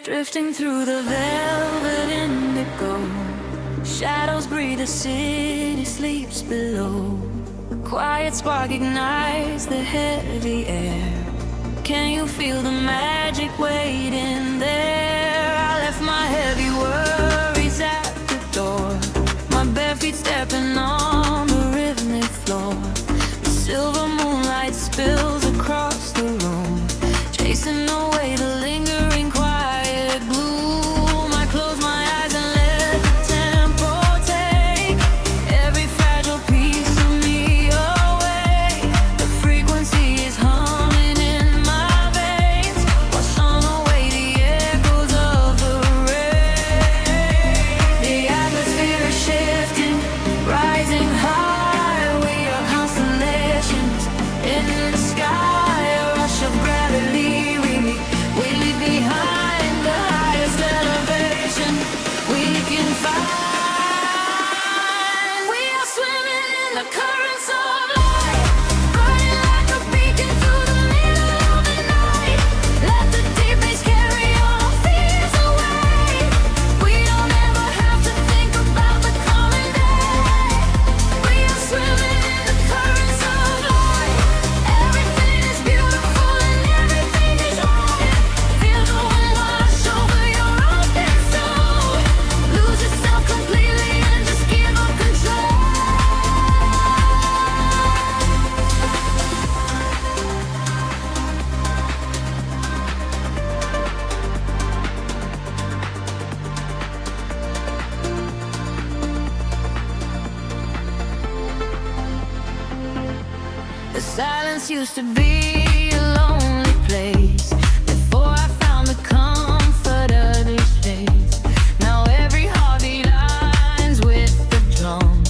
drifting through the velvet indigo. Shadows breathe, the city sleeps below. A quiet spark ignites the heavy air. Can you feel the magic waiting there? I left my heavy worries at the door, my bare feet stepping on the rhythmic floor. The silver moonlight spills across the room, chasing away the lingering quiet gloom. I close my eyes and let the tempo take every fragile piece of me away. The frequency is humming in my veins, washing away the echoes of the rain. The atmosphere is shifting, rising high. We are constellations in the sky, a rush of gravity. We leave behind the highest elevation we can find. We are swimming in the currents of light, burning like a beacon through the middle of the night. Let the deep bass carry our fears away. We don't ever have to think about the coming day. We are swimming in the currents of light. Everything is beautiful and everything is right. Feel the wind wash over your open soul. Lose yourself completely and just give up control. The silence used to be a lonely place before I found the comfort of this space. Now every heartbeat lines with the drum,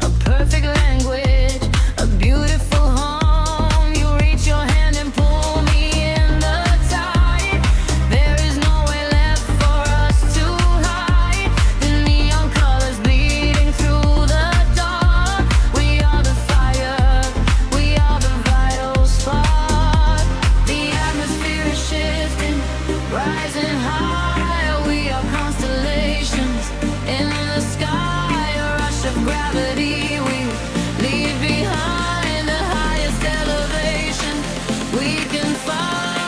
a perfect language, a beautiful home. You reach your hand and pull me in the tide. There is nowhere left for us to hide. The neon colors bleeding through the dark. We are the fire, we are the vital spark. The atmosphere is shifting, rising high. We are constellations in the sky, a rush of gravity. We leave behind the highest elevation we can find.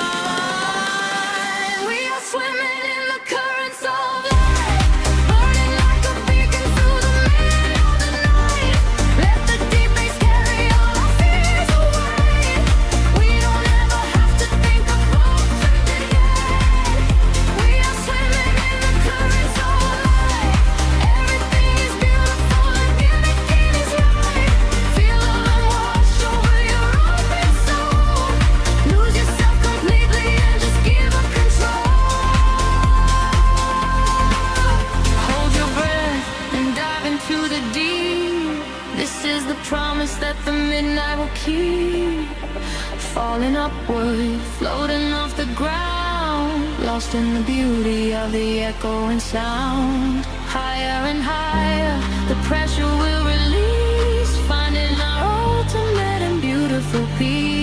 We are swimming in the currents of light, burning like a beacon through the middle of the night. Let the deep bass carry all our fears away. We don't ever have to think about the end. We are swimming in the currents of light. Everything is beautiful and everything is right. Feel the wind wash over your open soul. Lose yourself completely and just give up control. Hold your breath and dive into the deep. This is the promise that the midnight will keep. Falling upward, floating off the ground, lost in the beauty of the echoing sound. Higher and higher, the pressure will release, finding our ultimate and beautiful peace.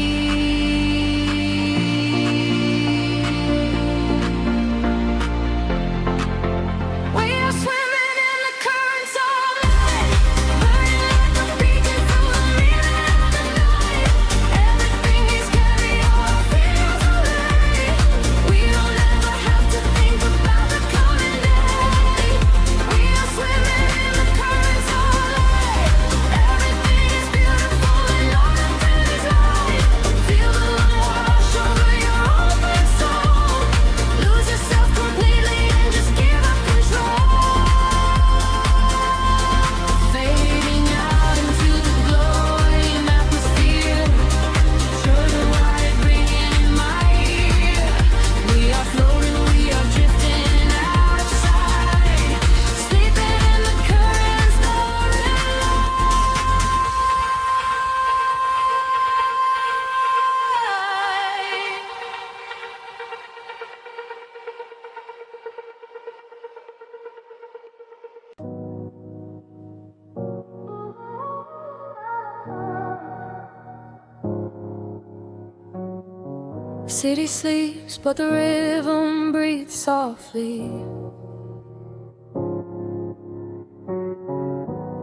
We are swimming in the currents of light, burning like a beacon through the middle of the night. Everything is carry all our fears away. We don't ever have to think about the coming day. We are swimming in the currents of light. Everything is beautiful and all of it is right. Feel the wind wash over your open soul. Lose yourself completely and just give up control. Fading out into the glowing atmosphere. Sure the light ringing in my ear. We are floating, we are drifting out of sight, sleeping in the currents of light. City sleeps, but the rhythm breathes softly.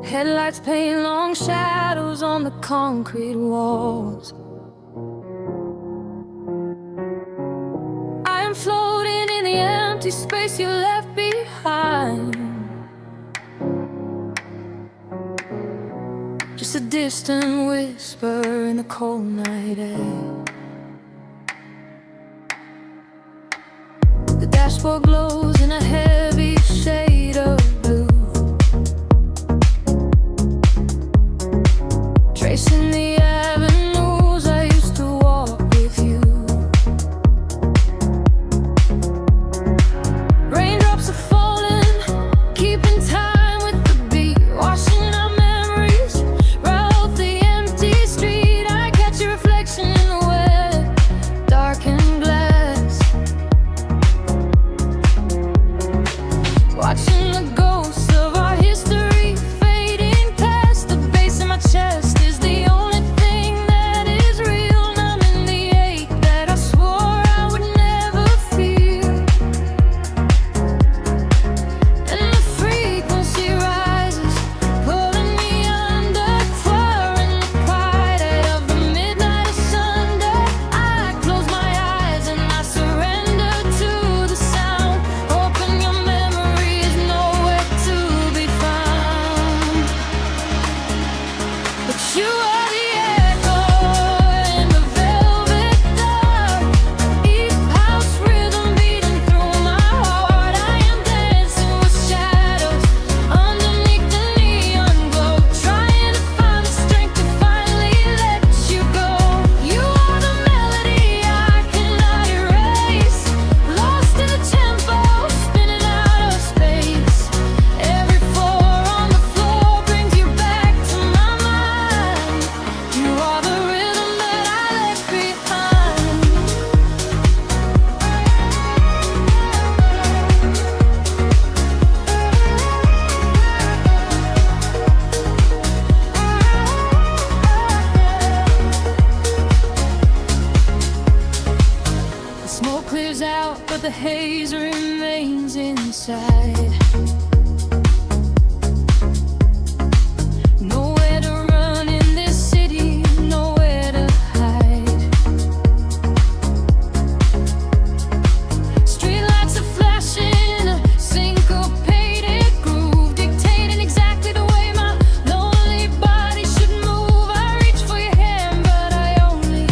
Headlights paint long shadows on the concrete walls. I am floating in the empty space you left behind. Just a distant whisper in the cold night air. The dashboard glows in a heavy shade of blue, tracing the avenues I used to walk with you. Raindrops are falling, keeping time with the beat, washing our memories right off the empty street. I catch your reflection in the wet, darkened glass, watching the ghosts of our history fading past. The bass in my chest is the only thing that is real, numbing the ache that I swore I would never feel. And the frequency rises, pulling me under, pouring the pride out of the midnight of Sunday. I close my eyes and I surrender to the sound, hoping your memory is nowhere to be found. But you are the echo in the velvet dark, East House rhythm beating through my heart. I am dancing with shadows underneath the neon glow, trying to find the strength to finally let you go. You are the melody I cannot erase, lost in the tempo, spinning out of space. Every floor on the floor brings you back to my mind. You are the rhythm that I left behind. The smoke clears out, but the haze remains inside. Nowhere to run in this city, nowhere to hide. Streetlights are flashing, a syncopated groove, dictating exactly the way my lonely body should move. I reach for your hand, but I only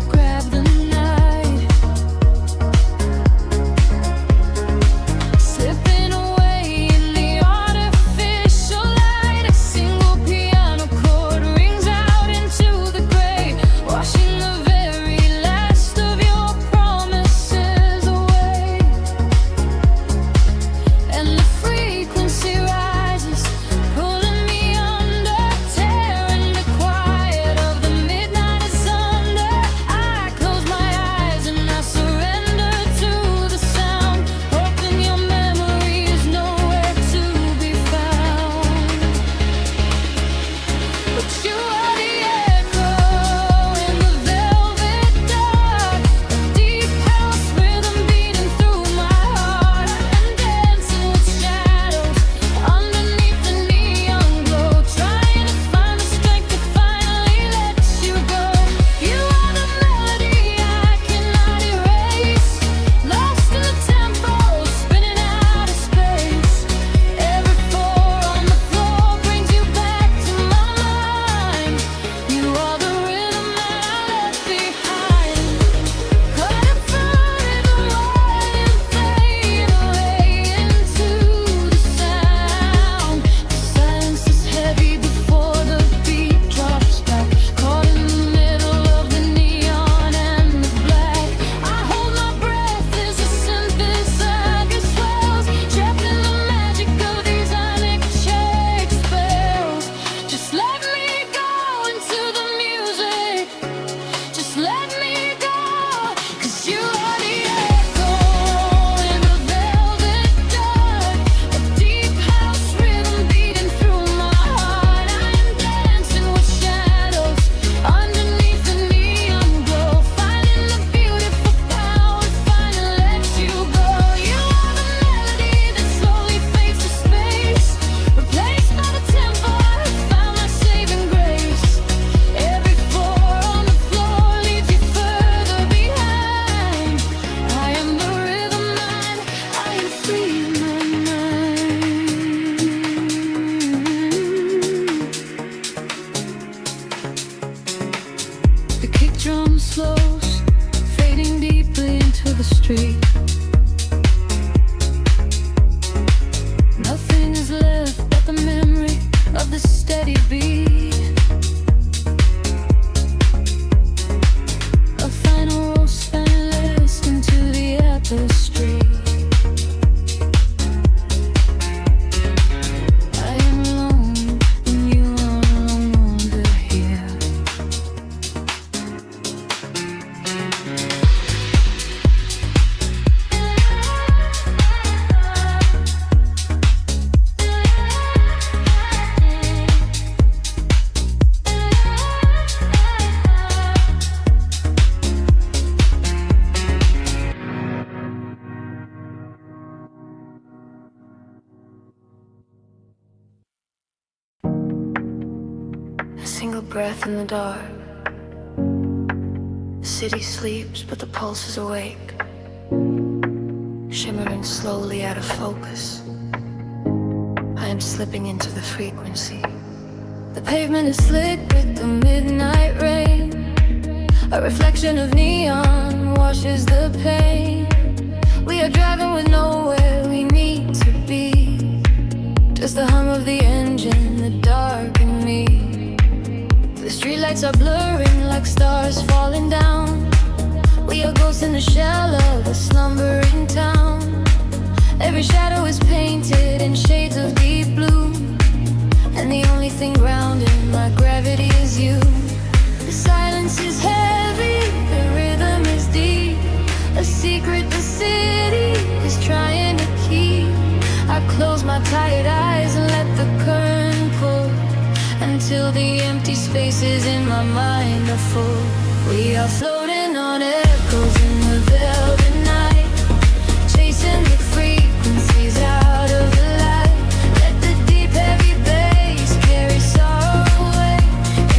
grab the night, slipping away in the a single breath in the dark. The city sleeps, but the pulse is awake, shimmering slowly out of focus. I am slipping into the frequency. The pavement is slick with the midnight rain. A reflection of neon washes the pain. We are driving with nowhere we need to be. Just the hum of the engine, the dark and me. The streetlights are blurring like stars falling down. We are ghosts in the shell of a slumbering town. Every shadow is painted in shades of deep blue, and the only thing grounding my gravity is you. The silence is heavy, the rhythm is deep. A secret the city is trying to keep. I close my tired eyes and let the current pull, until the empty spaces in my mind are full. We are floating on echoes in the velvet night, chasing the frequencies out of the light. Let the deep heavy bass carry sorrow away.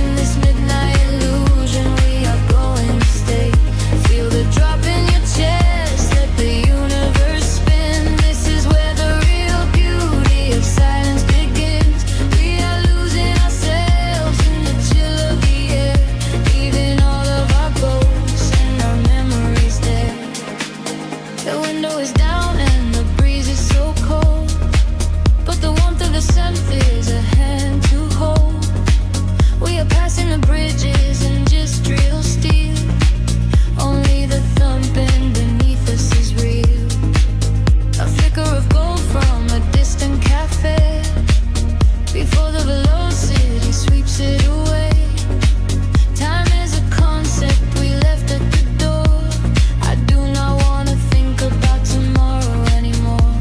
In this midnight illusion we are going to stay. Feel the drop in your chest, let the universe spin. This is where the real beauty of silence begins. We are losing ourselves in the chill of the air, leaving all of our ghosts and our memories there. The window is down and the breeze is so cold, but the warmth of the sun is a hand to hold. We are passing the bridges and just real steel. Only the thumping beneath us is real. A flicker of gold from a distant cafe, before the velocity sweeps it away. Time is a concept we left at the door. I do not want to think about tomorrow anymore.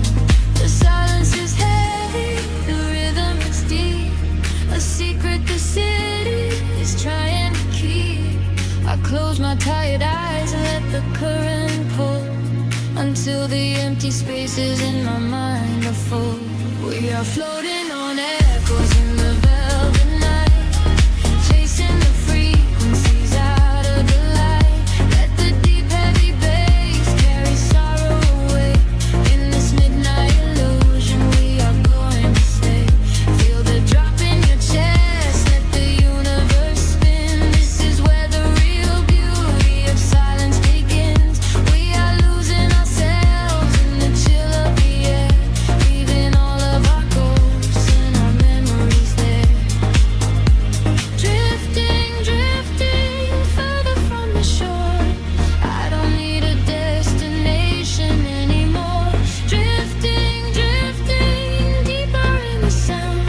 The silence is heavy, the rhythm is deep. A secret the city is trying to keep. I close my tired eyes and let the current pull, until the empty spaces in my mind are full. We are floating on echoes in the velvet night, chasing the frequencies out of the light. Let the deep heavy bass carry sorrow away. In this midnight illusion we are going to stay. Feel the drop in your chest, let the universe spin. This is where the real beauty of silence begins. We are losing ourselves in the chill of the air, leaving all of our ghosts and our memories there. Drifting, drifting further from the shore. I don't need a destination anymore. Drifting, drifting deeper in the sound,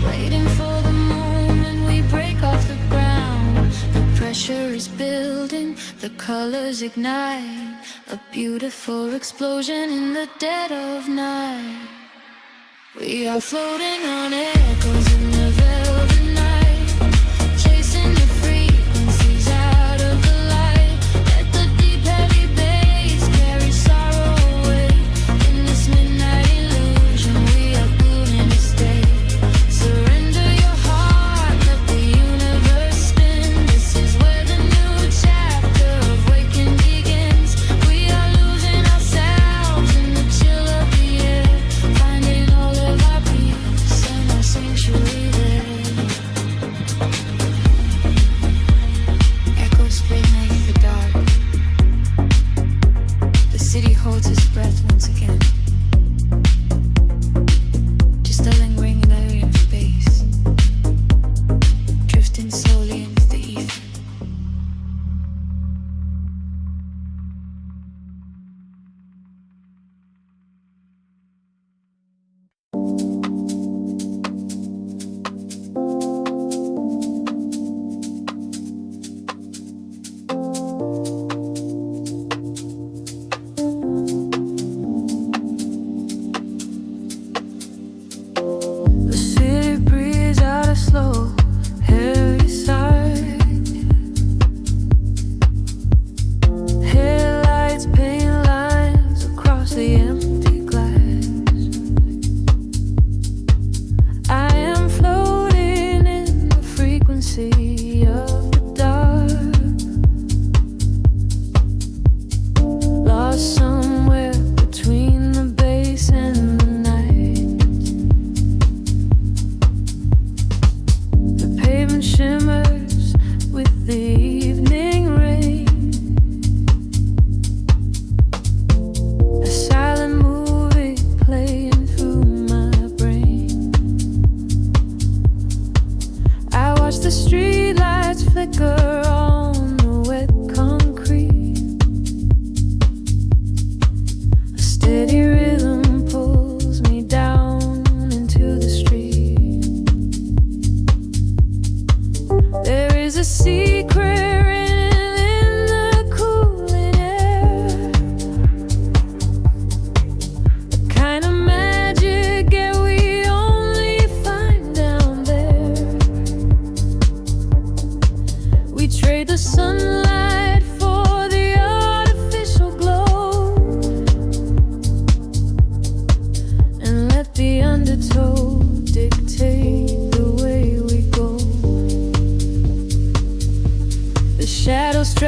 waiting for the moment we break off the ground. The pressure is building, the colors ignite, a beautiful explosion in the dead of night. We are floating on echoes in the velvet night, chasing the frequencies out of the light. Let the deep heavy bass carry sorrow away. In this midnight illusion we are going to stay. Surrender your heart, let the universe spin. This is where the new chapter of waking begins. We are losing ourselves in the chill of the air, finding all of our peace and our sanctuary.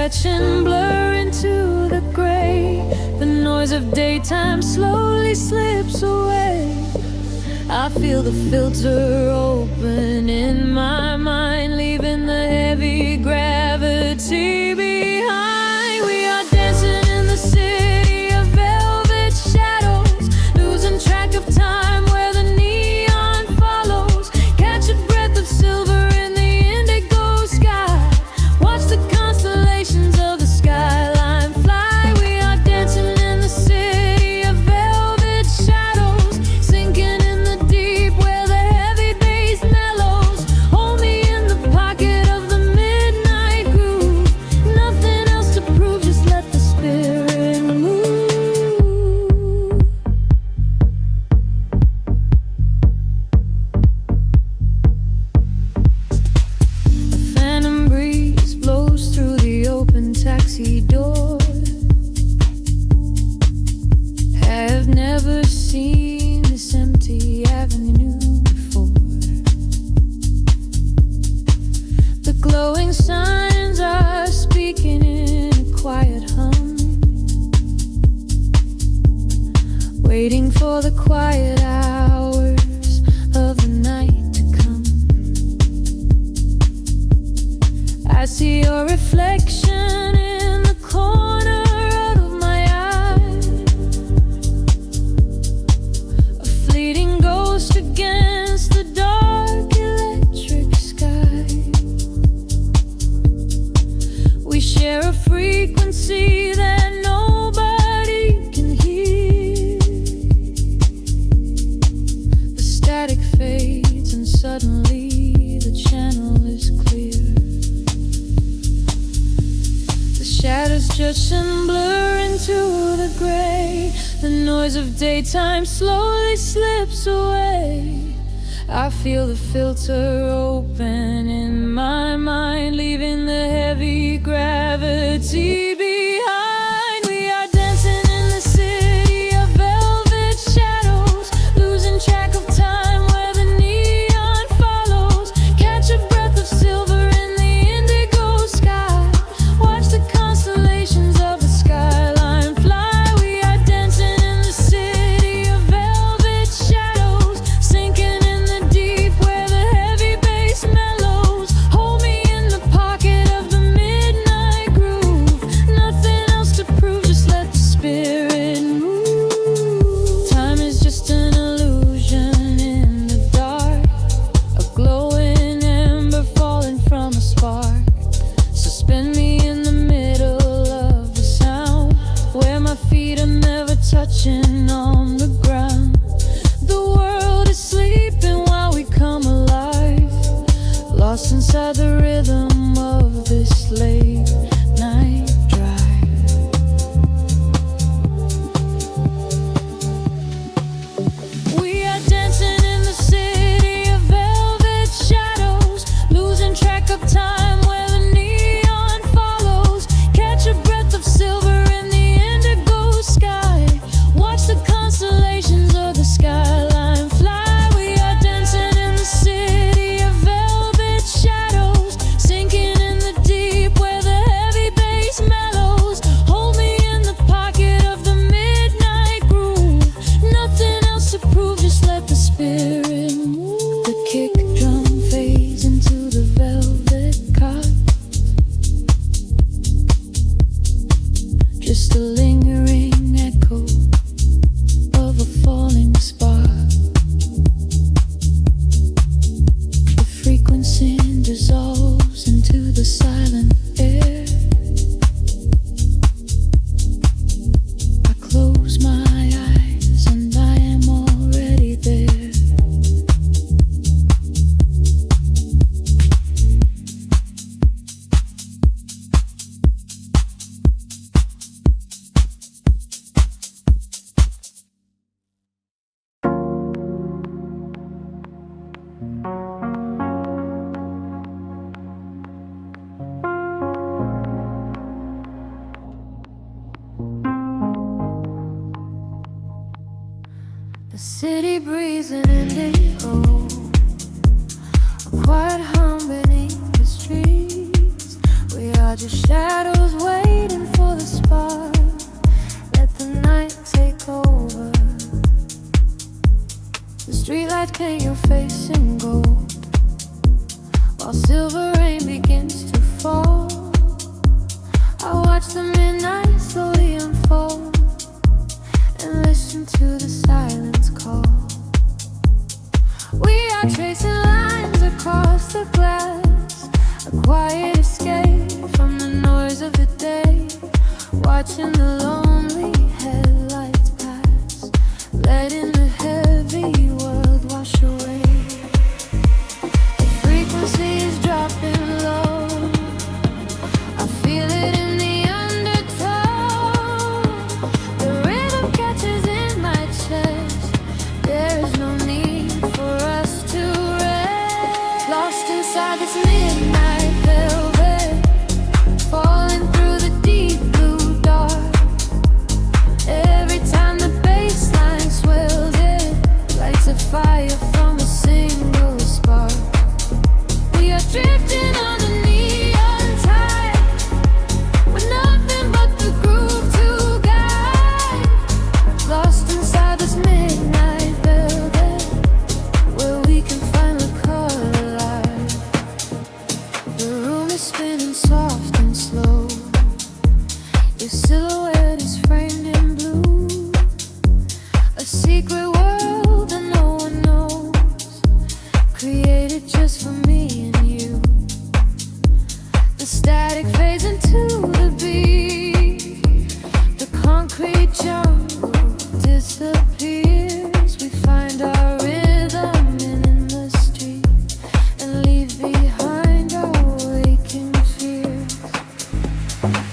scratch and blur into the gray. The noise of daytime slowly slips away. I feel the filter open in my mind, leaving the heavy gravity behind. We are dancing in the city of velvet shadows, losing track of time where the neon follows. Catch a breath of silver in the indigo sky. Watch the constellations of the skyline fly. We are dancing in the city of velvet shadows, sinking in the deep where the heavy bass mellows. Hold me in the pocket of the midnight groove. Nothing else to prove, just let the spirit move. A phantom breeze blows through the open taxi door. Have never seen this empty avenue before. The glowing signs are speaking in a quiet hum, waiting for the quiet hours of the night to come. I see your reflection in the corner of my eye, a fleeting ghost against the dark electric sky. We share a frequency that nobody can hear. The static fades and suddenly the channel is clear. The shadows judge and blur into the gray. The noise of daytime slowly slips away. I feel the filter open in my mind, leaving the heavy gravity behind. We are dancing in the city of velvet shadows, losing track of time where the neon follows. Catch a breath of silver in the indigo sky. Watch the constellations of the skyline fly. We are dancing in the city of velvet shadows, sinking in the deep where the heavy bass mellows. Hold me in the pocket of the midnight groove. Nothing else to prove, just let the spirit move. Time is just an illusion in the dark, a glowing ember falling from a spark. Suspend me in the middle of the sound, where my feet are never touching on the ground. The world is sleeping while we come alive, lost inside the rhythm of this late night drive. We are dancing in the city of velvet shadows, losing track of time where the neon follows. Catch a breath of silver in the indigo sky. Watch the constellations of the skyline fly. We are dancing in the city of velvet shadows, sinking in the deep where the heavy bass mellows. Hold me in the pocket of the midnight groove. Nothing else to prove, just let the spirit move. The kick drum fades into the velvet cot, just a lingering echo of a falling spark. The frequency dissolves into the silent air. I close my eyes and I am already there. The city breathes an indigo, a quiet hum beneath the streets. We are just shadows waiting for the spark. Let the night take over. The streetlights paint your face in gold, while silver rain begins to fall. I watch the midnight slowly unfold and listen to the silence call. We are tracing lines across the glass, a quiet escape from the noise of the day, watching the lonely headlights pass, letting the heavy world wash away. The frequency is dropping low, I feel it in the undertone. The rhythm catches in my chest, there is no need for us to rest. Lost inside this midnight velvet, falling through the deep blue dark. Every time the bass line swells, it lights a fire from a single spark. We are drifting on the neon tide, with nothing but the groove to guide. Lost inside this midnight velvet, where we can finally collide. The room is spinning soft and slow, your silhouette is framed in blue, a secret world that no one knows, created just for me and you. The static fades into the beat, the concrete jungle disappears. We find our rhythm in the street and leave behind our waking fears.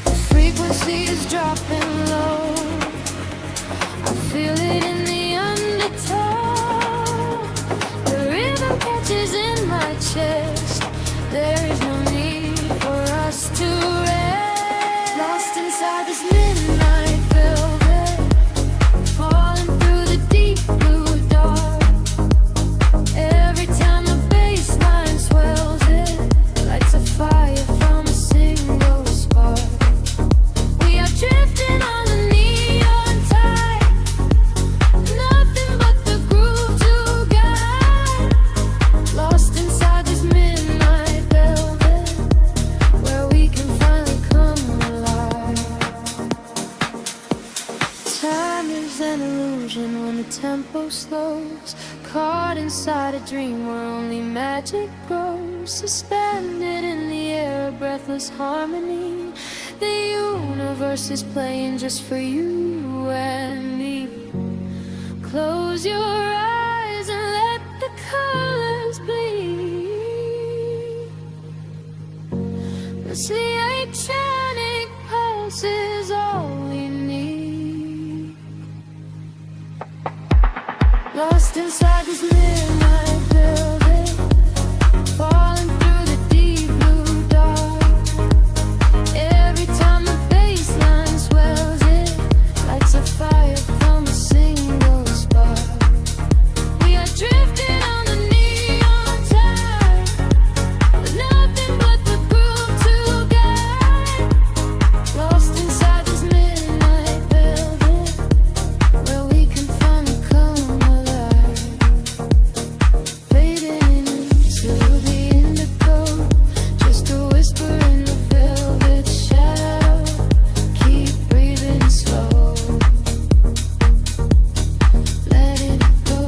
The frequency is dropping low, I feel it in the undertone. The rhythm catches in my chest, there is no need for us to rest. Lost inside this midnight velvet, falling through the deep blue dark. Every time the bass line swells, it lights a fire from a single spark. We are drifting on the neon tide, nothing but the groove to guide. Lost inside this midnight velvet, where we can finally come alive. Time is an illusion when the tempo slows, caught inside a dream where only magic grows. Suspended in the air, a breathless harmony. The universe is playing just for you and me. Close your eyes and let the colors bleed. The electronic pulse is all we need. Lost inside this midnight velvet, falling through the deep blue dark. Every time the bass line swells, it lights a fire from a single spark. We are drifting on the neon tide, with nothing but the groove to guide. Lost inside this midnight velvet, where we can finally come alive. Fading into the indigo, just a whisper in the velvet shadow. Keep breathing slow, let it go.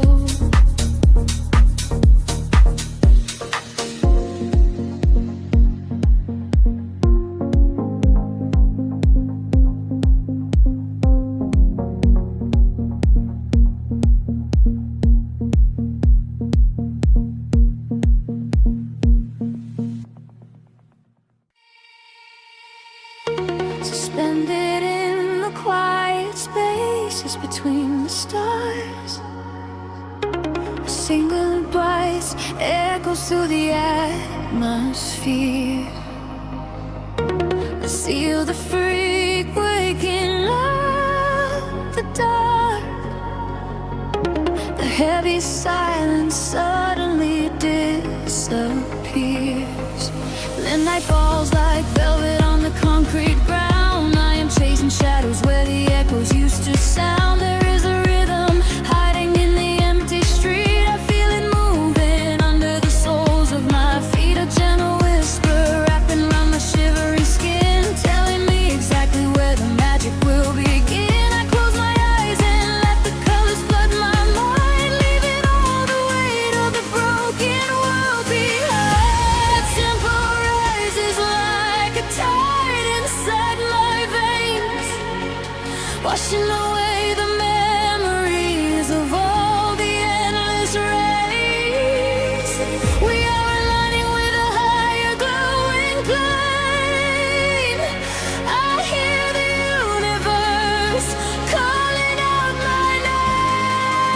Suspended in the quiet spaces between the stars, a single voice echoes through the atmosphere. I seal the freak waking up the dark. The heavy silence suddenly disappears. The night falls like velvet on the sound, there is a rhythm hiding in the empty street. I feel it moving under the soles of my feet. A gentle whisper wrapping around my shivering skin, telling me exactly where the magic will begin. I close my eyes and let the colors flood my mind, leaving all the weight of the broken world behind. The tempo rises like a tide inside my veins, washing away the memories of all the endless rays. We are aligning with a higher glowing plane. I hear the universe calling out my name.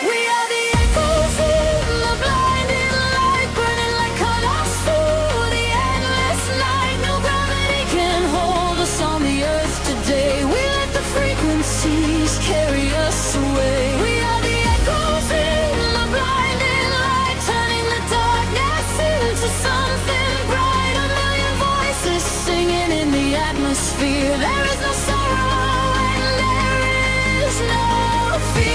We are the echoes in the blinding light, burning like colors through the endless night. No gravity can hold us on the earth today. We let the frequencies carry us away. We are the echoes in the blinding light, turning the darkness into something bright. A million voices singing in the atmosphere. There is no sorrow and there is no fear.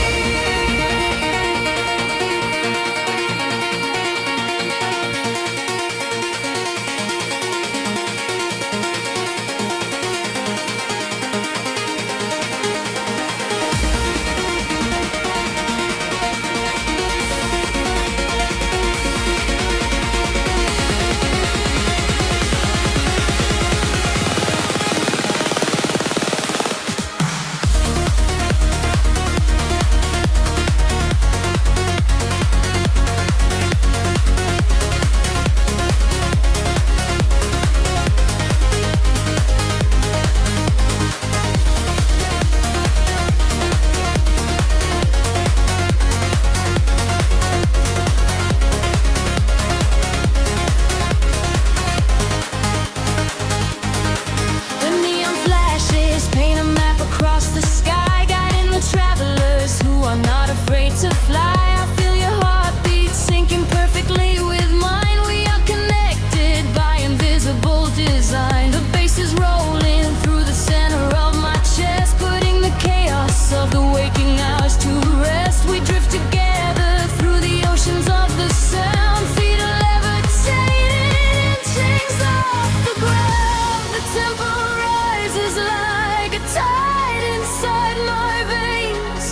The neon flashes paint a map across the sky, guiding the travelers who are not afraid to fly. I feel your heartbeat syncing perfectly with mine. We are connected by invisible design. The bass is rolling through the center of my chest, putting the chaos of the waking hours to rest. We drift together through the oceans of the sound, feet are levitating, chains off the ground. The tempo rises like a tide inside my veins,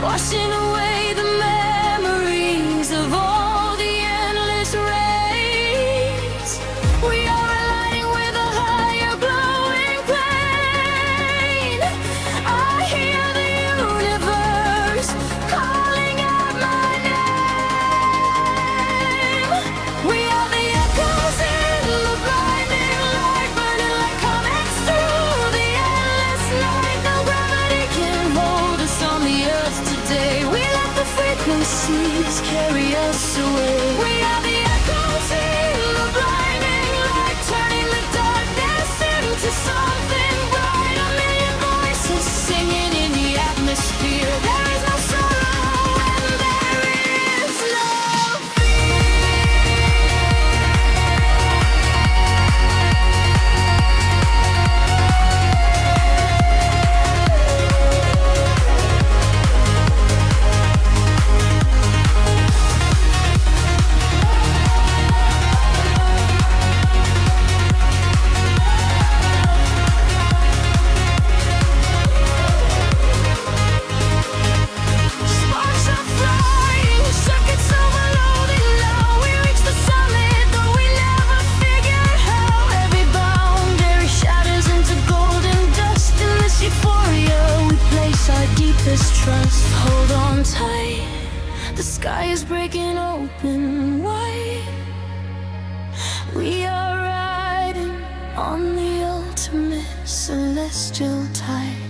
washing away the memories of all the endless rays. We are aligning with a higher glowing plane. I hear the universe calling out my name. We are the echoes in the blinding light, burning like comets through the endless night. No gravity can hold us on the earth today. We let the frequencies carry us away. We are the echoes in the blinding light, turning the darkness into something bright. A million voices singing in the atmosphere. There is no sorrow and there is no sparks are flying, circuits overloaded now. We reach the summit, though we never figured how. Every boundary shatters into golden dust. In this euphoria, we place our deepest trust. Hold on tight, the sky is breaking open wide. We are riding on the ultimate celestial tide.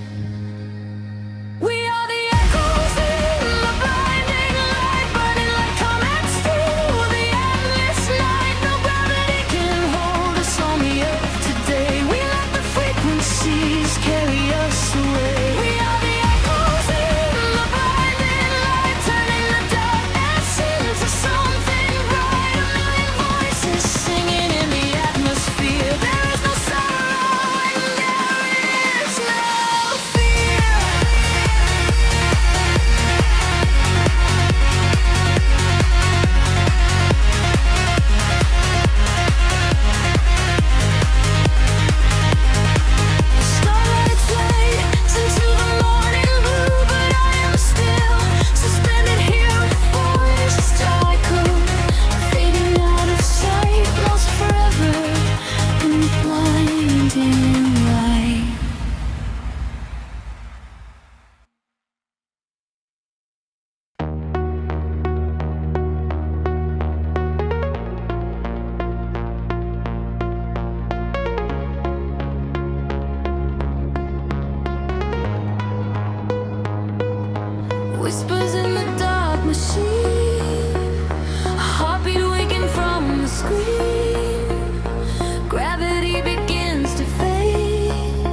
We are the echoes in the blinding light, burning like comets through the endless night. No gravity can hold us on the earth today. We let the frequencies carry us away. We are the echoes in the blinding light, turning the darkness into something bright. A million voices singing in the atmosphere. There is no sorrow and there is no Whispers in the dark machine, a heartbeat waking from the screen. Gravity begins to fade.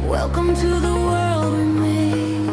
Welcome to the world we made.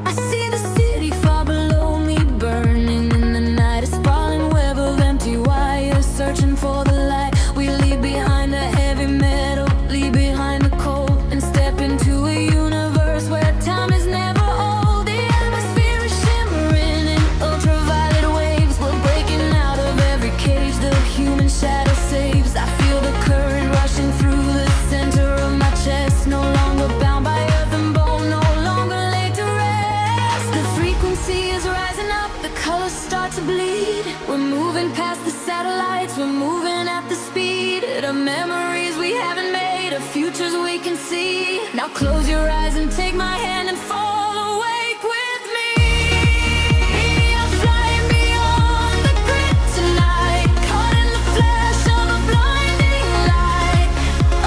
I see the city far below me, burning in the night. A sprawling web of empty wires, searching for the light. We leave behind the heavy metal, leave behind the cold, and step into a universe where time is never old. The atmosphere is shimmering in ultraviolet waves. We're breaking out of every cage the human shadow saves. I feel the current rushing through the center of my chest. No longer bound by earth and bone, no longer laid to rest. The frequency is rising up, the colors start to bleed. We're moving past the satellites, we're moving at the speed of memories we haven't made, of futures we can see. Now close your eyes and take my hand and fall awake with me. I'm flying beyond the grid tonight, caught in the flash of a blinding light.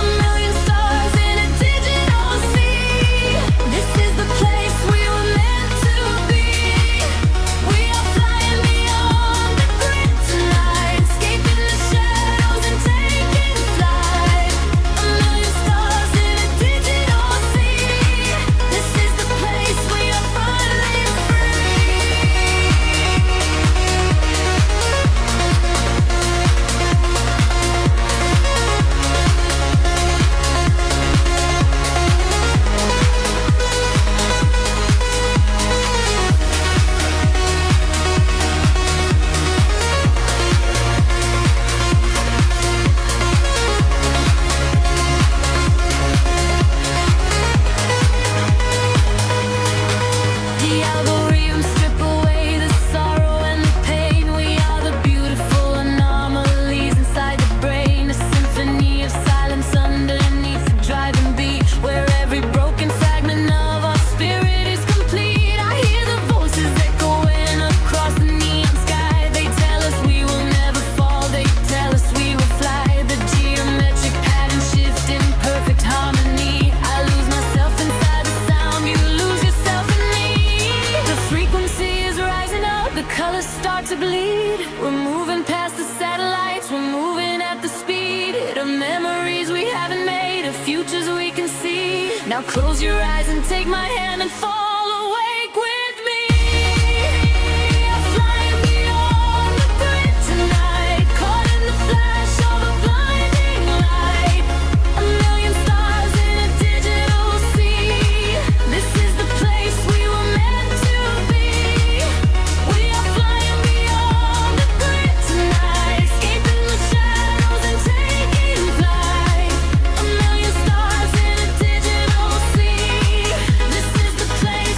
A million stars in a digital sea. This is the place we were meant to be. We are flying beyond the grid tonight, escaping the shadows and taking flight. A million stars in a digital sea. This is the place we are finally free. The algorithms strip away the sorrow and the pain. We are the beautiful anomalies inside the brain. A symphony of silence underneath the driving beat, where every broken fragment of our spirit is complete. I hear the voices echoing across the neon sky. They tell us we will never fall, they tell us we will fly. The geometric pattern shift in perfect harmony. I lose myself inside the sound, you lose yourself in me. The frequency is rising up, the colors start to bleed. We're moving past the satellites, we're moving at the speed of memories we haven't made, of futures we can see. Now close your eyes and take my hand and fall awake with me. I'm flying beyond the grid tonight, caught in the flash of a blinding light. A million stars in a digital sea. This is the place we were meant to be. We are flying beyond the grid tonight, escaping the shadows and taking flight. A million stars in a digital sea. This is the place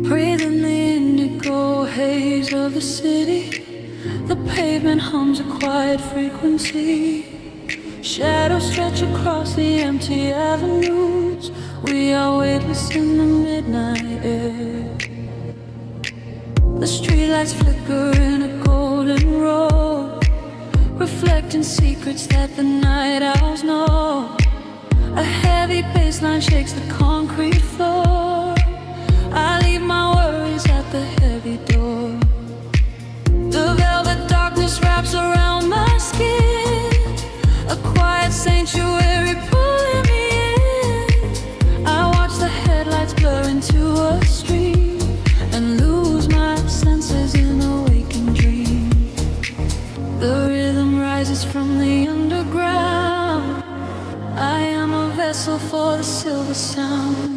Breathing the indigo haze of the city. The pavement hums a quiet frequency. Shadows stretch across the empty avenues. We are weightless in the midnight air. The streetlights flicker in a golden row, reflecting secrets that the night owls know. A heavy bassline shakes the concrete floor. I leave my worries at the heavy door. The velvet darkness wraps around my skin, a quiet sanctuary pulling me in. I watch the headlights blur into a street and lose my senses in a waking dream. The rhythm rises from the underground. I am a vessel for the silver sound.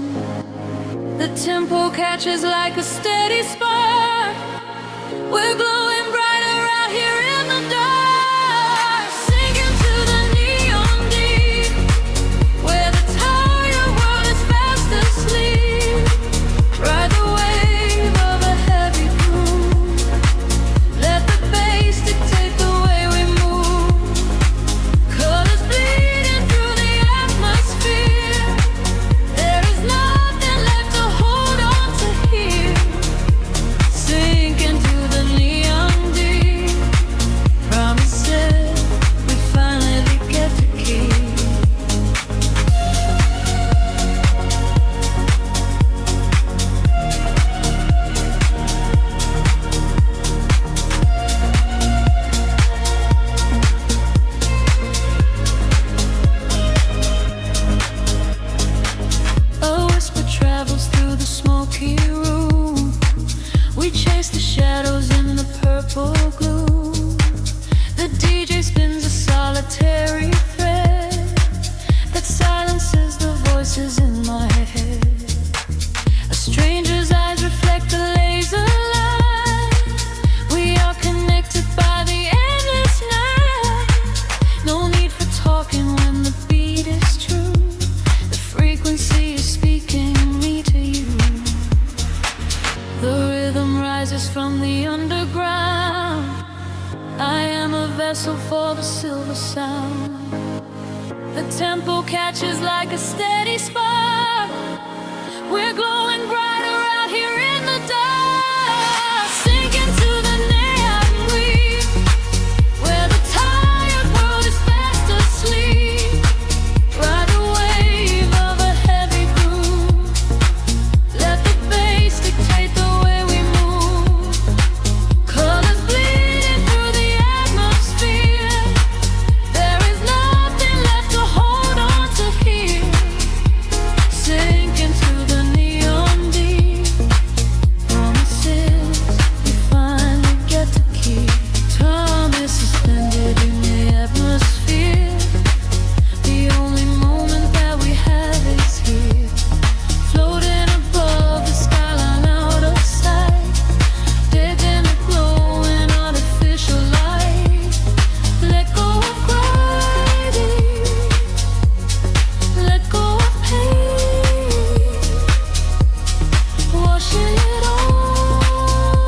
The tempo catches like a steady spark. We're glowing brighter out here in the dark, sinking to the neon deep, where the tired world is fast asleep. Ride the wave of a heavy groove. Let the bass dictate the way we move. Colors bleeding through the atmosphere. There is nothing left to hold on to here. Sinking to the neon deep. Promises we finally get to keep. A whisper travels through the smoky room. We chase the shadows in the purple gloom. The DJ spins a solitary thread that silences the voices in my head. A stranger's eyes reflect the laser light. We are connected by the endless night. No need for talking when the beat is true. The frequency is speaking me to you. The rhythm rises from the underground. I am a vessel for the silver sound. The tempo catches like a steady spark. We're glowing brighter out here in the dark, sinking to the neon weave, where the tired world is fast asleep. Ride the wave of a heavy groove. Let the bass dictate the way we move. Colors bleeding through the atmosphere. There is nothing left to hold on to here. Sinking to the neon deep. Promises we finally get to keep. Time is suspended in the atmosphere. The only moment that we have is here. Floating above the skyline out of sight. Dead in a glowing artificial light. Let go of gravity. Let go of pain. Washing it all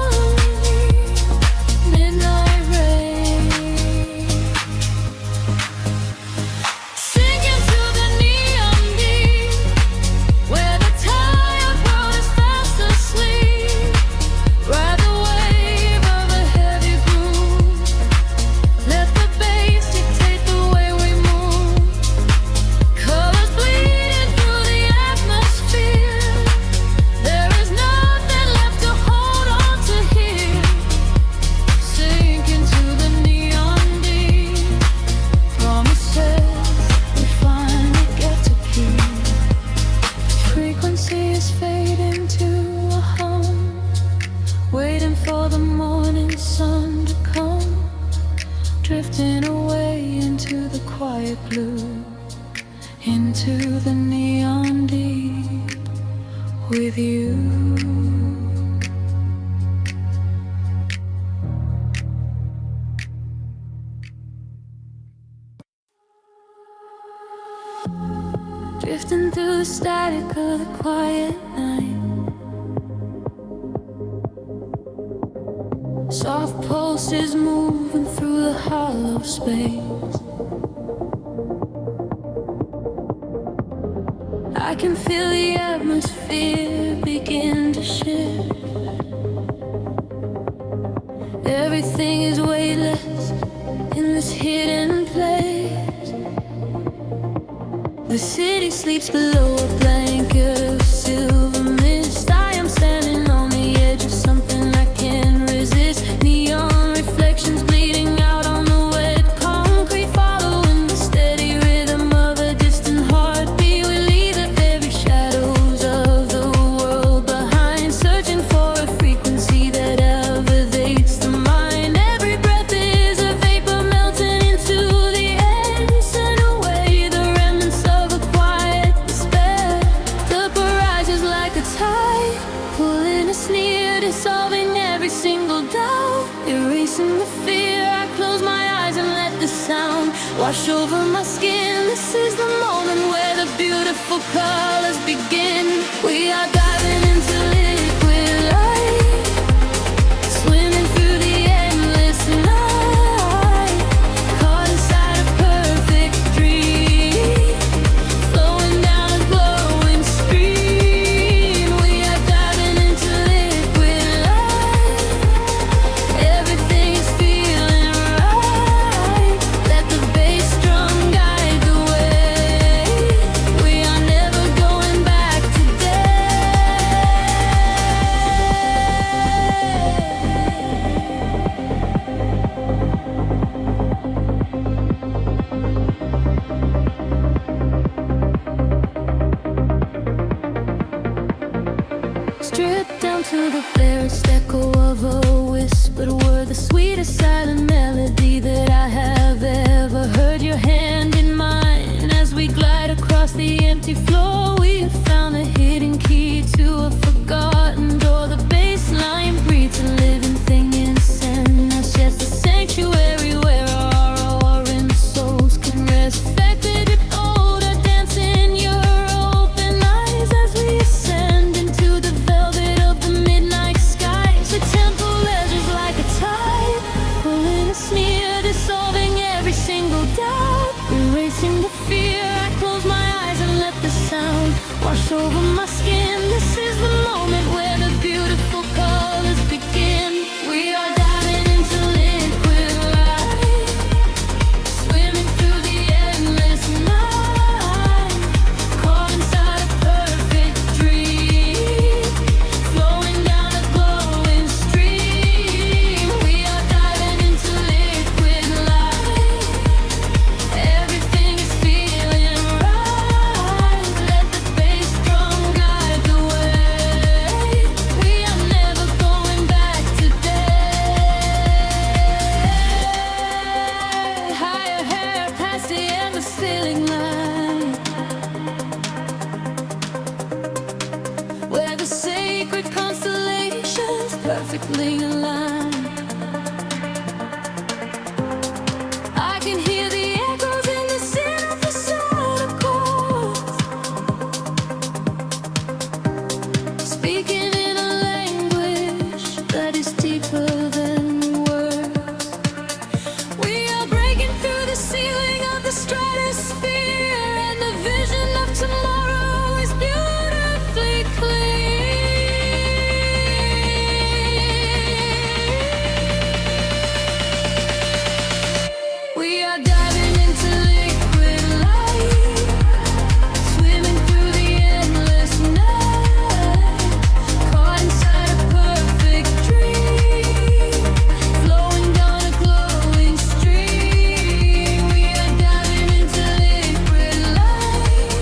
away. Midnight rain. Sinking to the neon deep, where the tired world is fast asleep. Ride the wave of a heavy groove. Let the bass dictate the way we move. Colors bleeding through the atmosphere. There is nothing left to hold on to here. Sinking to the neon deep. Promises we finally get to keep. Frequency is fading to a hum, waiting for the morning sun to come. Drifting away into the quiet blue, into the neon deep with you. Drifting through the static of the quiet night. Soft pulses moving through the hollow space. I can feel the atmosphere begin to shift. Everything is weightless in this hidden place. The city sleeps below a blanket of silver mist. I am standing on the edge of something I can't resist. Neon reflections bleeding out on the wet concrete, following the steady rhythm of a distant heartbeat. We leave the very shadows of the world behind, searching for a frequency that elevates the mind. Every breath is a vapor melting into the air, send away the remnants of a quiet despair. The barrage is like a tide, pulling us near, dissolving every single doubt, erasing the fear. I close my eyes and let the sound wash over my skin. This is the moment where the beautiful colors begin. We are diving into liquid light, swimming through the endless night, caught inside a perfect dream, flowing down a glowing stream. We are diving into liquid light, everything is feeling right. Let the bass drum guide the way. We are never going back today. Stripped down to the barest echo of a whispered word, the sweetest silent melody that I have ever heard. Your hand in mine as we glide across the empty floor. We have found a hidden key to a forgotten door. The bassline breathes a living thing inside us, yes, a sanctuary where our roaring souls can rest. Affected with odor, dance in your open eyes as we ascend into the velvet of the midnight skies. The temple ledges like a tide, pulling us near, dissolving every single doubt, erasing the fear. I close my eyes and let the sound wash over my skin. This is the moment where the beautiful colors begin. We are diving into liquid light, swimming through the endless night, caught inside a perfect dream, flowing down a glowing stream. We are diving into liquid light, everything is feeling right. Let the bass drum guide the way. We are never going back today. Higher hair past the end of ceiling line, where the sacred constellations perfectly aligned. I can hear the echoes in the sin of the sound chords, speaking in a language that is deeper than words. We are breaking through the ceiling of the stratosphere, and the vision of tomorrow is beautifully clear. We are diving into liquid light, swimming through the endless night, caught inside a perfect dream, flowing down a glowing stream. We are diving into liquid light,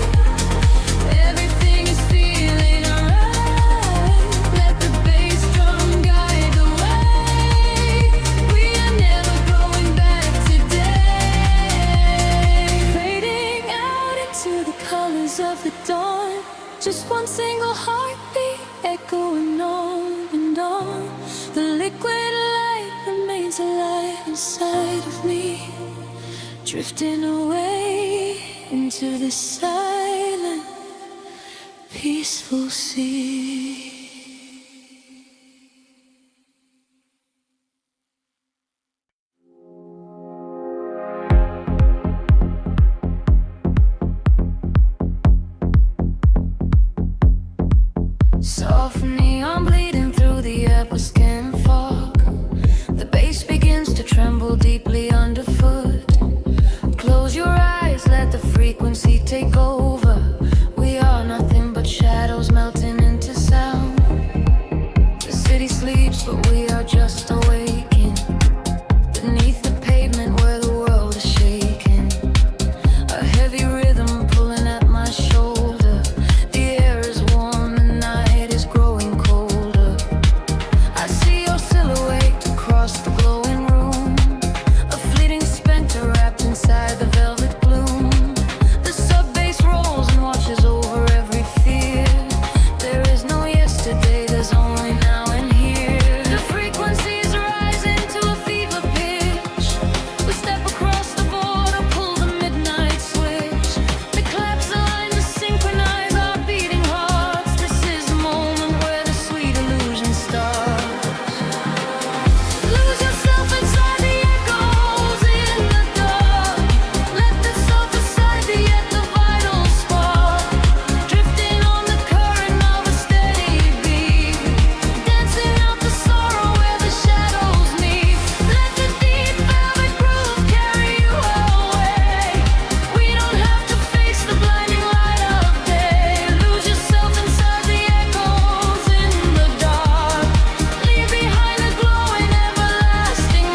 everything is feeling right. Let the bass drum guide the way. We are never going back today. Fading out into the colors of the dawn, just one single heartbeat echoing on and on. The liquid light remains alive inside of me, drifting away into the silent, peaceful sea. Soft neon bleeding through the upper skin fog. The bass begins to tremble deeply underfoot. Close your eyes, let the frequency take over. We are nothing but shadows melting into sound. The city sleeps, but we are just awaking. Beneath the pavement where the world is shaking. A heavy rhythm pulling at my shoulder. The air is warm, the night is growing colder. I see your silhouette across the glowing room. A fleeting specter wrapped inside the velvet gloom. The sub-bass rolls and watches over every fear. There is no yesterday, there's only now and here. The frequencies rise into a fever pitch. We step across the border, pull the midnight switch. The claps align to synchronize our beating hearts. This is the moment where the sweet illusion starts. Lose yourself inside the echoes in the dark. Let the sulfur side be at the vital spark. Drifting on the current of a steady beat. Dancing out the sorrow where the shadows meet. Let the deep velvet groove carry you away. We don't have to face the blinding light of day. Lose yourself inside the echoes in the dark. Leave behind the glowing everlasting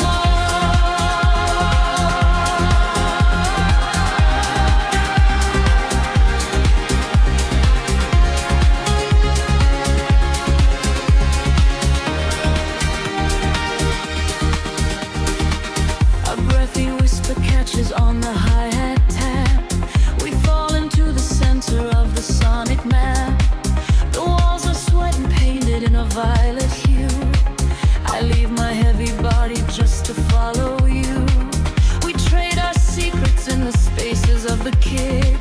A breathy whisper catches on the hi-hat tap. We fall into the center of the sonic map. The walls are sweat and painted in a violet hue. I leave my heavy body just to follow you. We trade our secrets in the spaces of the kick.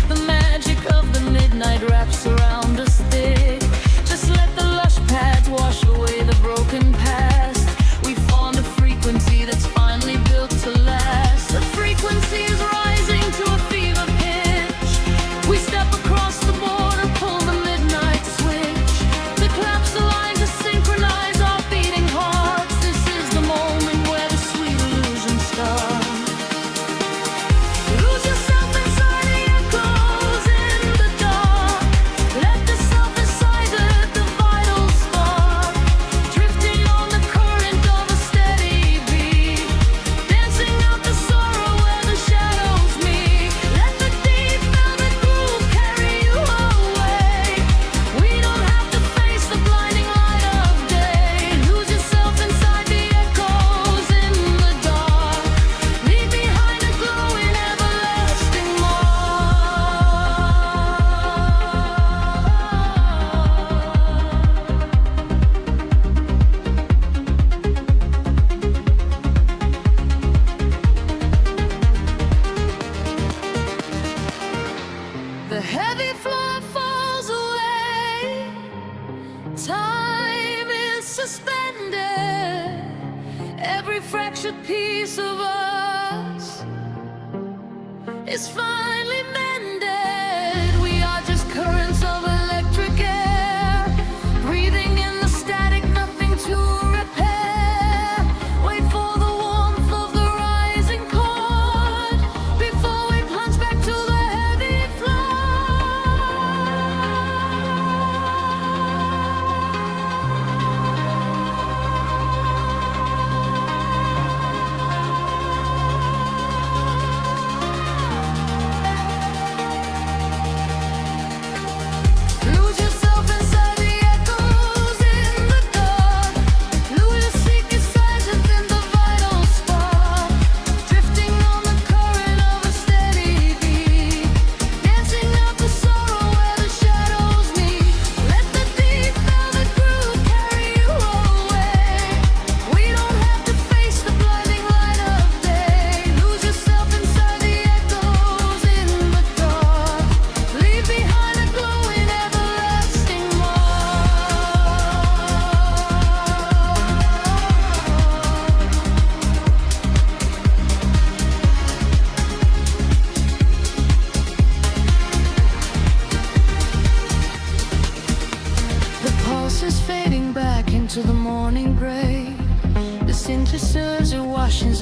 The magic of the midnight wraps around us thick. Just let the lush pads wash away the broken past. We found a frequency that's finally built to last. The frequency is rising to a fever pitch. We step across the border, pull the midnight switch. The claps align to synchronize our beating hearts. This is the moment where the sweet illusion starts. Lose yourself inside the echoes in the dark. Let the sulfur side at the vital spark. Drifting on the current of a steady beat. Dancing out the sorrow where the shadows meet. Let the deep velvet groove carry you away. We don't have to face the blinding light of day. Lose yourself inside the echoes in the dark. Leave behind a glowing everlasting The heavy floor falls away. Time is suspended. Every fractured piece of us is finally mended. We are just currents of electric air, breathing in the static, nothing to repair. Wait for the warmth of the rising chord before we plunge back to the heavy floor.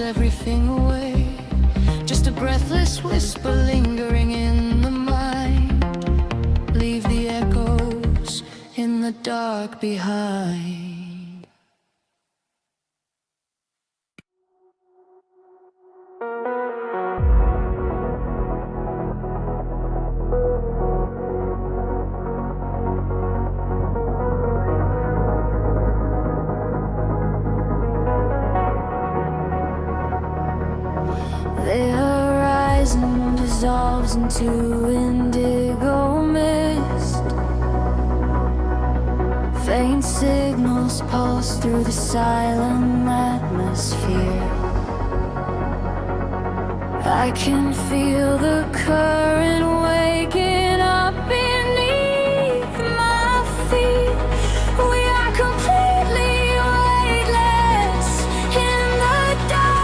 everything away. Just a breathless whisper lingering in the mind. Leave the echoes in the dark behind. The horizon dissolves into indigo mist. Faint signals pulse through the silent atmosphere. I can feel the current waking up beneath my feet. We are completely weightless in the dark.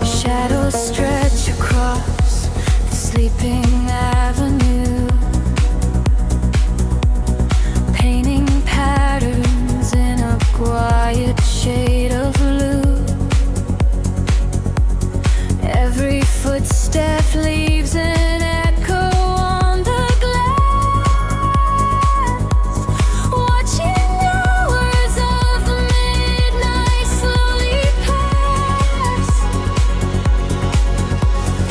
Shadows stretch across the sleeping avenue, painting patterns in a quiet shade of blue. Every footstep leaves an echo on the glass, watching hours of midnight slowly pass.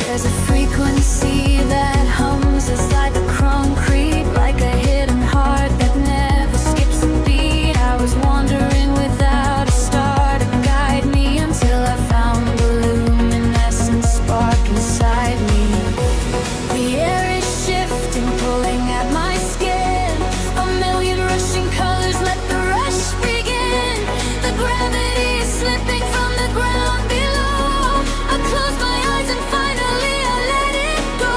There's a frequency that hums as like a concrete, like a hidden heart that never skips a beat. I was wandering without a star to guide me until I found the luminescent spark inside me. The air is shifting, pulling at my skin. A million rushing colors, let the rush begin. The gravity is slipping from the ground below. I close my eyes and finally I let it go.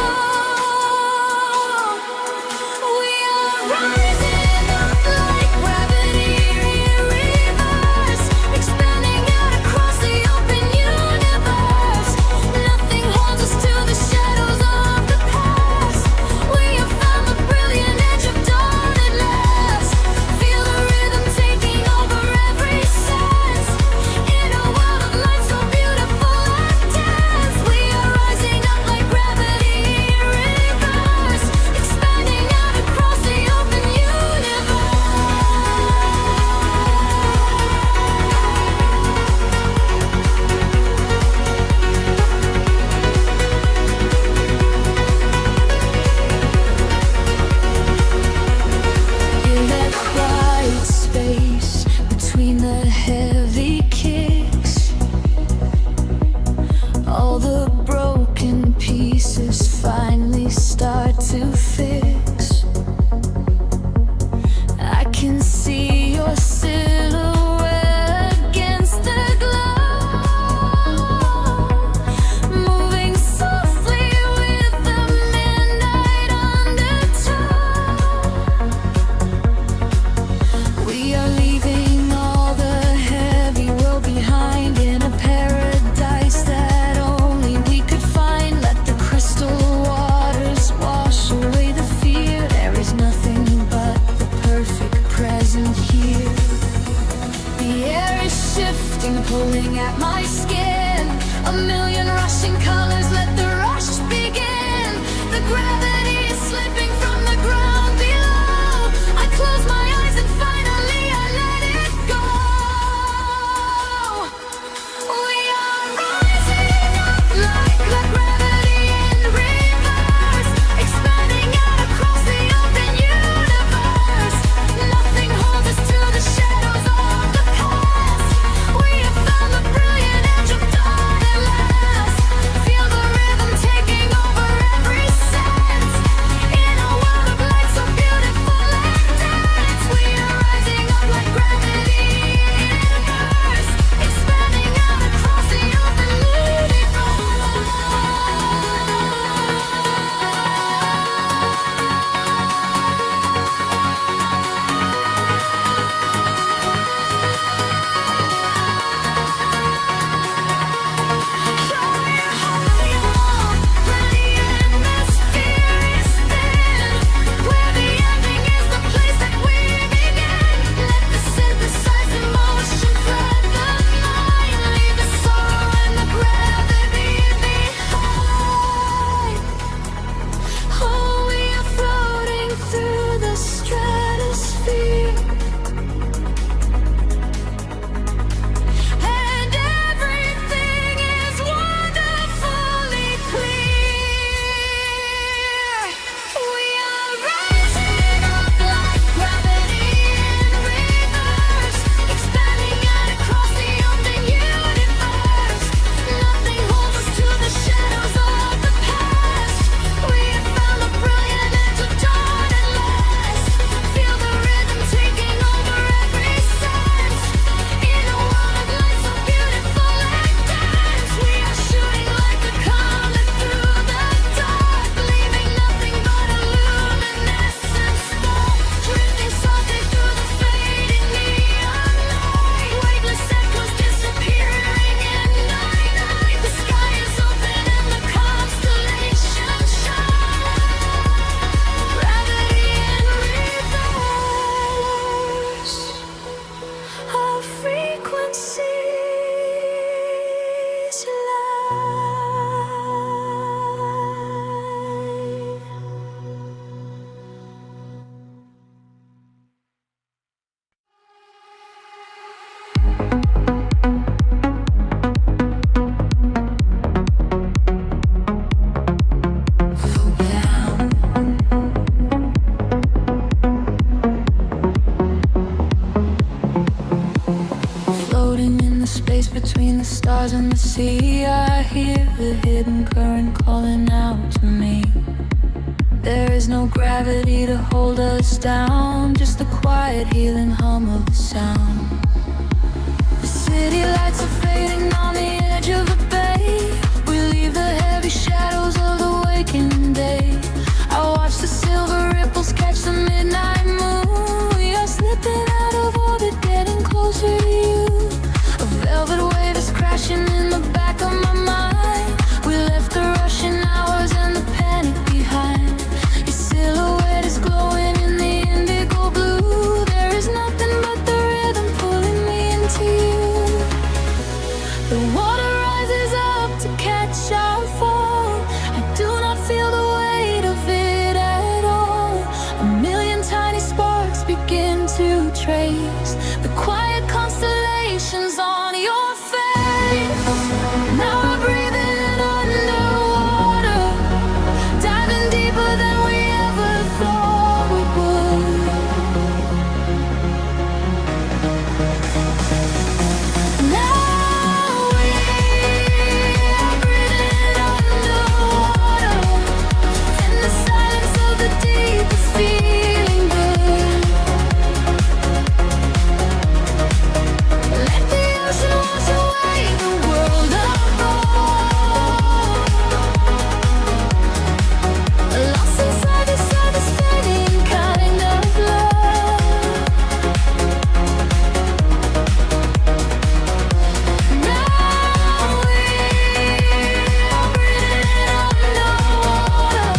calling out to me. There is no gravity to hold us down, just the quiet healing hum of the sound. The city lights are fading on the edge of the bay. We leave the heavy shadows of the waking day. I watch the silver ripples catch the midnight moon. We are slipping out of orbit, getting closer to you. A velvet wave is crashing in the back of my mind. We left the rushing hours and the panic behind. Your silhouette is glowing in the indigo blue. There is nothing but the rhythm pulling me into you. The water rises up to catch our fall. I do not feel the weight of it at all. A million tiny sparks begin to trace the quiet constellations on your face. Now we're breathing underwater, diving deeper than we ever thought we would. Now we are breathing underwater, in the silence of the deep is feeling good. Let the ocean wash away the world apart. Lost inside this understanding kind of love. Now we are breathing underwater,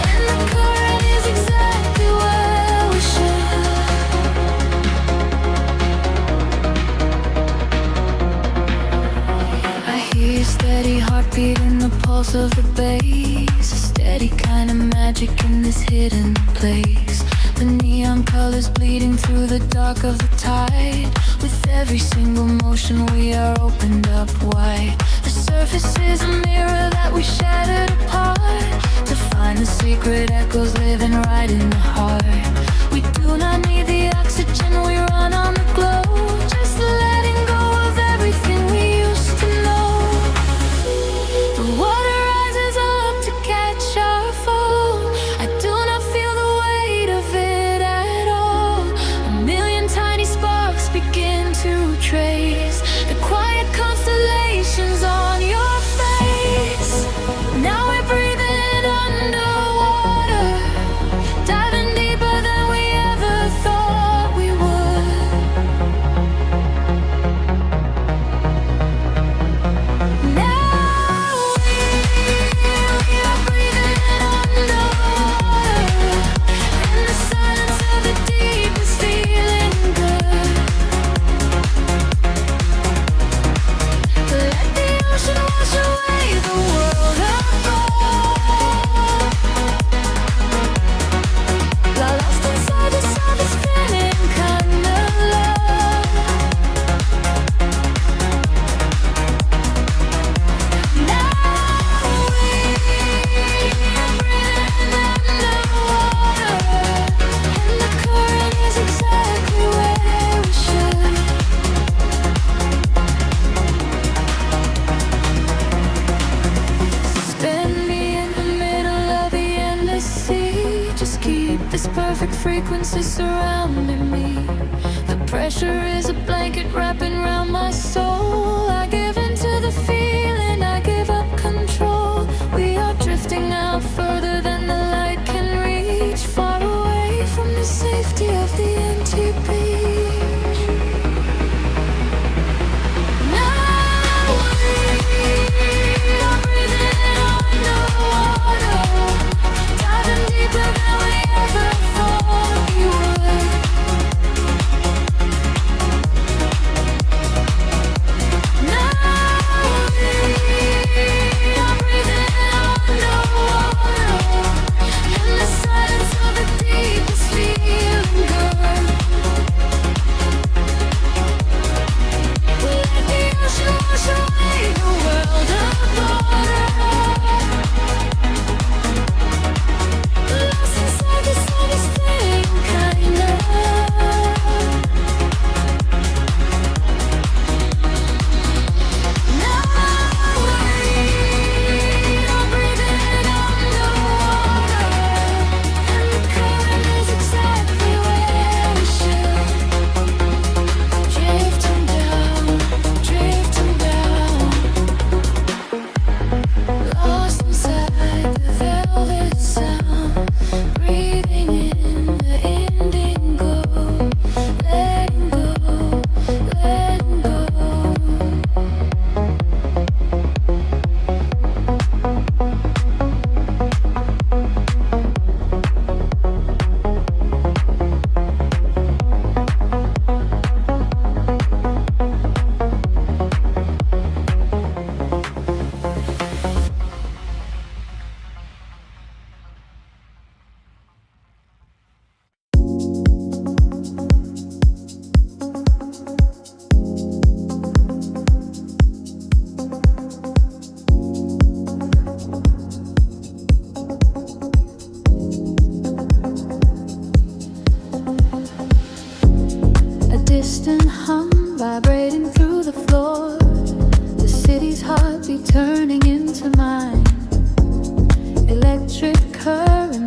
and the current is exactly where we should. I hear your steady heartbeat in the pulse of the bass. A steady kind of magic in this hidden place. The neon colors bleeding through the dark of the tide. With every single motion we are opened up wide. The surface is a mirror that we shattered apart, to find the secret echoes living right in the heart. We do not need the oxygen, we run on the glow. Just letting go of everything we used to know. The water rises up to catch our fall. I do not feel the weight of it at all. A million tiny sparks begin to trace the quiet constellations on your face. Now we're breathing underwater, diving deeper than we ever thought we would. Now we are breathing underwater, and the silence of the deep is feeling good. Let the ocean wash away the world apart. Lost inside this understanding kind of love. Now we are breathing underwater, and the current is exactly where we should. Spin me in the middle of the endless sea. Just keep this perfect frequency surrounding me. The pressure is a blanket wrapping around my soul. I give into the feeling, I give up control. We are drifting out further than the light can reach, far away from the safety of the empty beach. Now we are breathing underwater, diving deeper than we ever thought we would. Now we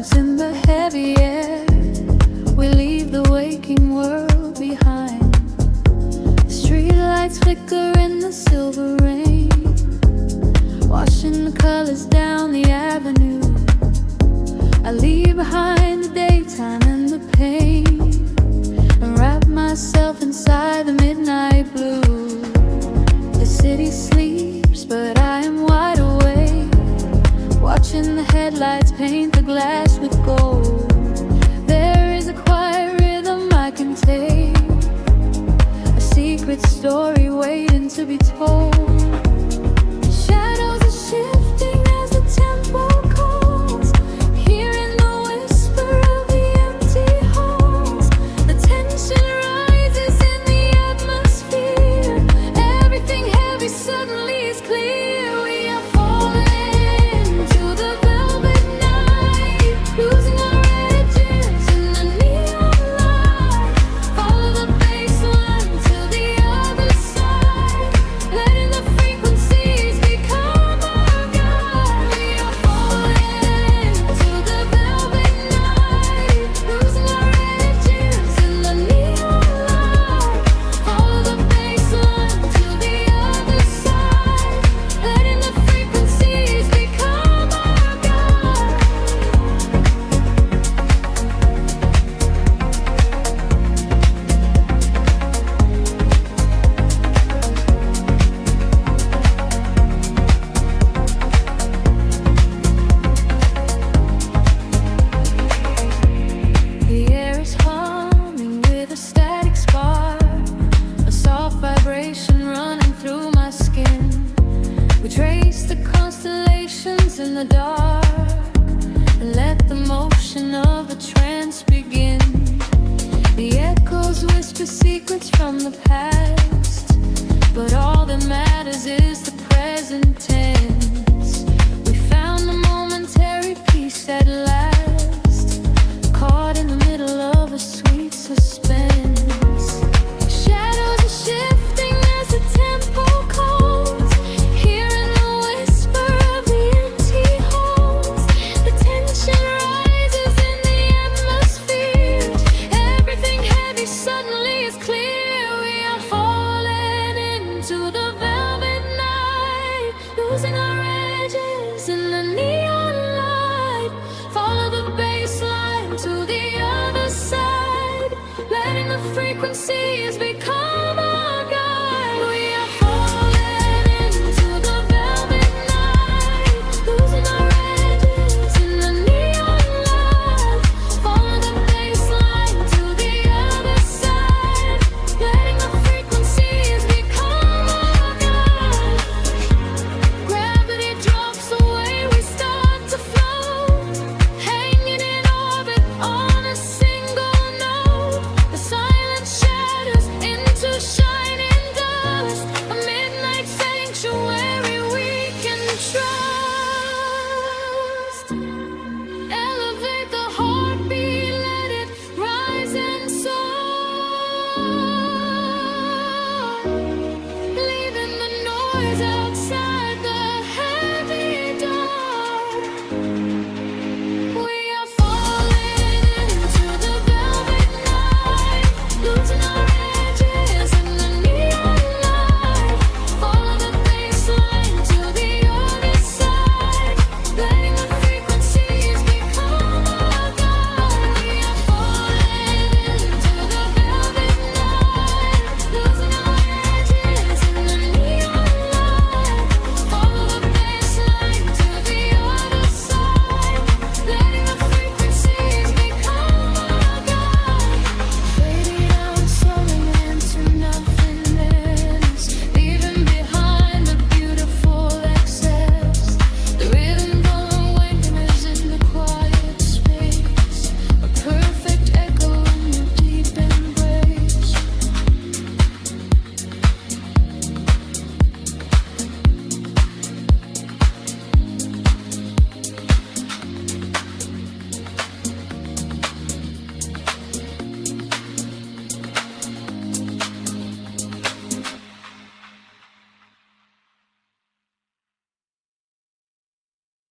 lungs in the heavy air. We leave the waking world behind. The street lights flicker in the silver rain, washing the colors down the avenue. I leave behind the daytime and the pain, and wrap myself inside the midnight blue. The city sleeps, but I am wide awake, watching the headlights paint the glass with gold. There is a quiet rhythm I can take, a secret story waiting to be told. Shadows are shifting as the tempo calls, hearing the whisper of the empty halls. The tension rises in the atmosphere. Everything heavy suddenly is clear. We are falling to the velvet night, losing our edges in the neon light. Follow the bass line to the other side, letting the frequencies become our guide. We are falling to the velvet night, losing our edges in the neon light. Follow the bass line to the other side, letting the frequencies become our guide. The air is humming with a static spark, a soft vibration running through my skin. We trace the constellations in the dark and let the motion of a trance begin. The echoes whisper secrets from the past, but all that matters is the present tense. We found a momentary peace at last, caught in the middle of a sweet suspense. Shadows are shifting as the tempo calls, hearing the whisper of the empty halls. The tension rises in the atmosphere. Everything heavy suddenly is clear. We are falling into the velvet night, losing our edges in the neon light. Follow the bass line to the other side, letting the frequencies become